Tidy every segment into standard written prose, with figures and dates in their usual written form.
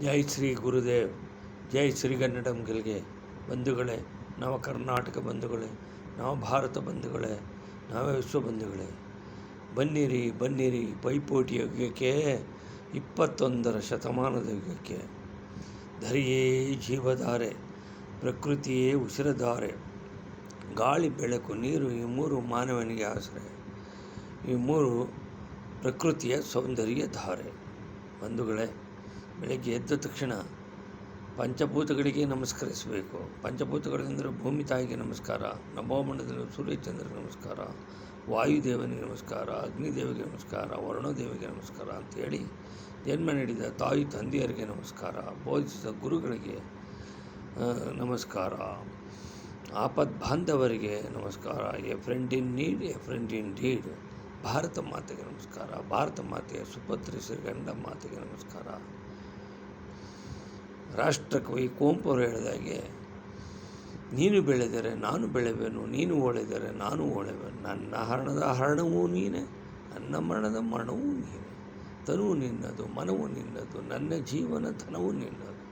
ಜೈ ಶ್ರೀ ಗುರುದೇವ್, ಜೈ ಶ್ರೀಗನ್ನಡಂ ಗೆಲ್ಗೆ. ಬಂಧುಗಳೇ, ನಾವು ಕರ್ನಾಟಕ ಬಂಧುಗಳೇ, ನಾವು ಭಾರತ ಬಂಧುಗಳೇ, ನಾವೇ ವಿಶ್ವ ಬಂಧುಗಳೇ. ಬನ್ನಿರಿ ಪೈಪೋಟಿ ಯುಗಕ್ಕೆ, 21ರ ಶತಮಾನದ ಯುಗಕ್ಕೆ. ಧರೆಯೇ ಜೀವಧಾರೆ, ಪ್ರಕೃತಿಯೇ ಉಸಿರಧಾರೆ, ಗಾಳಿ ಬೆಳಕು ನೀರು ಈ ಮೂರು ಮಾನವನಿಗೆ ಆಸರೆ. ಈ ಮೂರು ಪ್ರಕೃತಿಯ ಸೌಂದರ್ಯ ಧಾರೆ. ಬಂಧುಗಳೇ, ಬೆಳಗ್ಗೆ ಎದ್ದ ತಕ್ಷಣ ಪಂಚಭೂತಗಳಿಗೆ ನಮಸ್ಕರಿಸಬೇಕು. ಪಂಚಭೂತಗಳೆಂದರೆ ಭೂಮಿ ತಾಯಿಗೆ ನಮಸ್ಕಾರ, ನಭೋಮಂಡಲದಲ್ಲಿ ಸೂರ್ಯಚಂದ್ರಗೆ ನಮಸ್ಕಾರ, ವಾಯುದೇವನಿಗೆ ನಮಸ್ಕಾರ, ಅಗ್ನಿದೇವಿಗೆ ನಮಸ್ಕಾರ, ವರುಣದೇವಿಗೆ ನಮಸ್ಕಾರ ಅಂಥೇಳಿ ಜನ್ಮ ನೀಡಿದ ತಾಯಿ ತಂದೆಯರಿಗೆ ನಮಸ್ಕಾರ, ಬೋಧಿಸಿದ ಗುರುಗಳಿಗೆ ನಮಸ್ಕಾರ, ಆಪದ್ ಬಾಂಧವರಿಗೆ ನಮಸ್ಕಾರ, A friend in need, A friend in deed. Bharat ಮಾತೆಗೆ ನಮಸ್ಕಾರ, ಭಾರತ ಮಾತೆಯ ಸುಪುತ್ರಿ ಶ್ರೀಗಂಡ ಮಾತೆಗೆ ನಮಸ್ಕಾರ. ರಾಷ್ಟ್ರಕವಿ ಕುವೆಂಪು ಅವರು ಹೇಳಿದಾಗೆ, ನೀನು ಬೆಳೆದರೆ ನಾನು ಬೆಳೆವೆನು, ನೀನು ಓಳೆದರೆ ನಾನು ಓಳೆವೆನು, ನನ್ನ ಹರಣದ ಹರಣವೂ ನೀನೆ, ನನ್ನ ಮರಣದ ಮರಣವೂ ನೀನೆ, ತನುವು ನಿನ್ನದು ಮನವು ನಿನ್ನದು, ನನ್ನ ಜೀವನ ಧನವು ನಿನ್ನದು,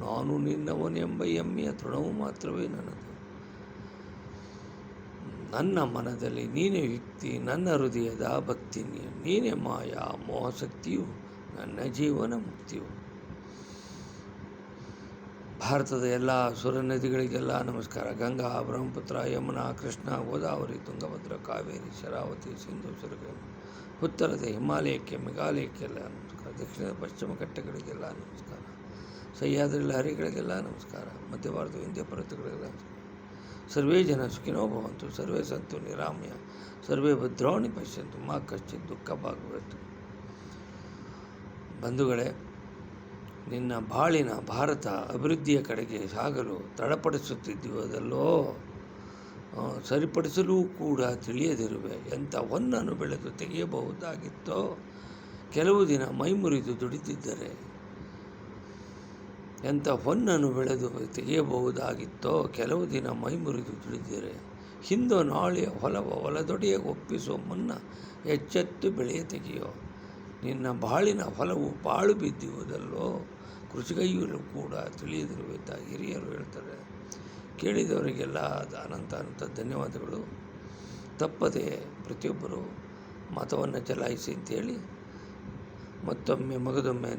ನಾನು ನಿನ್ನವನೆಂಬ ಹೆಮ್ಮೆಯ ತೃಣವು ಮಾತ್ರವೇ ನನ್ನದು. ನನ್ನ ಮನದಲ್ಲಿ ನೀನೇ ಯುಕ್ತಿ, ನನ್ನ ಹೃದಯದ ಭಕ್ತಿ ನೀನೇ ಮಾಯಾ ಮೋಹಶಕ್ತಿಯು, ನನ್ನ ಜೀವನ ಮುಕ್ತಿಯು. ಭಾರತದ ಎಲ್ಲ ಸುರ ನದಿಗಳಿಗೆಲ್ಲ ನಮಸ್ಕಾರ. ಗಂಗಾ, ಬ್ರಹ್ಮಪುತ್ರ, ಯಮುನಾ, ಕೃಷ್ಣ, ಗೋದಾವರಿ, ತುಂಗಭದ್ರ, ಕಾವೇರಿ, ಶರಾವತಿ, ಸಿಂಧು, ಸರಗು. ಉತ್ತರದ ಹಿಮಾಲಯಕ್ಕೆ, ಮೇಘಾಲಯಕ್ಕೆಲ್ಲ ನಮಸ್ಕಾರ. ದಕ್ಷಿಣದ ಪಶ್ಚಿಮ ಘಟ್ಟಗಳಿಗೆಲ್ಲ ನಮಸ್ಕಾರ. ಸಹ್ಯಾದ್ರಿ ಲಹರಿಗಳಿಗೆಲ್ಲ ನಮಸ್ಕಾರ. ಮಧ್ಯ ಭಾರತ ವಿಂಧ್ಯ ಪರ್ವತಗಳಿಗೆಲ್ಲ ನಮಸ್ಕಾರ. ಸರ್ವೇ ಜನ ಸುಖಿನೋ ಭವಂತು, ಸರ್ವೇ ಸಂತು ನಿರಾಮಯ, ಸರ್ವೇ ಭದ್ರಾಣಿ ಪಶ್ಯಂತು, ಮಾ ಕಶ್ಚಿತ್ ದುಃಖ ಭಾಗವತ್ತು. ಬಂಧುಗಳೇ, ನಿನ್ನ ಬಾಳಿನ ಭಾರತ ಅಭಿವೃದ್ಧಿಯ ಕಡೆಗೆ ಸಾಗಲು ತಡಪಡಿಸುತ್ತಿದ್ದುವುದಲ್ಲೋ, ಸರಿಪಡಿಸಲೂ ಕೂಡ ತಿಳಿಯದಿರುವೆ. ಎಂಥ ಹೊನ್ನನ್ನು ಬೆಳೆದು ತೆಗೆಯಬಹುದಾಗಿತ್ತೋ, ಕೆಲವು ದಿನ ಮೈಮುರಿದು ದುಡಿದಿದ್ದರೆ. ಎಂಥ ಹೊನ್ನನ್ನು ಬೆಳೆದು ತೆಗೆಯಬಹುದಾಗಿತ್ತೋ, ಕೆಲವು ದಿನ ಮೈಮುರಿದು ದುಡಿದಿದ್ದರೆ. ಹಿಂದೋ ನಾಳೆಯ ಹೊಲದೊಡೆಯ ಒಪ್ಪಿಸುವ ಮುನ್ನ ಎಚ್ಚೆತ್ತು ಬೆಳೆಯ ತೆಗೆಯೋ. ನಿನ್ನ ಬಾಳಿನ ಹೊಲವು ಪಾಳು ಬಿದ್ದಿರುವುದಲ್ಲೋ, ಕೃಷಿಗೈಯಲು ಕೂಡ ತಿಳಿಯದಿರುವೆ ಅಂತ ಹಿರಿಯರು ಹೇಳ್ತಾರೆ. ಕೇಳಿದವರಿಗೆಲ್ಲ ಅನಂತ ಧನ್ಯವಾದಗಳು. ತಪ್ಪದೆ ಪ್ರತಿಯೊಬ್ಬರು ಮತವನ್ನು ಚಲಾಯಿಸಿ ಅಂತೇಳಿ ಮತ್ತೊಮ್ಮೆ ಮಗದೊಮ್ಮೆ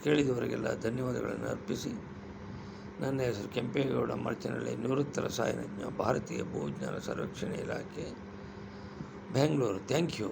ಕೇಳಿದವರಿಗೆಲ್ಲ ಧನ್ಯವಾದಗಳನ್ನು ಅರ್ಪಿಸಿ, ನನ್ನ ಹೆಸರು ಕೆಂಪೇಗೌಡ ಮರ್ಚನಹಳ್ಳಿ, ನಿವೃತ್ತ ರಸಾಯನಜ್ಞ, ಭಾರತೀಯ ಭೂವಿಜ್ಞಾನ ಸರ್ವೇಕ್ಷಣೆ ಇಲಾಖೆ, ಬೆಂಗಳೂರು. Thank you.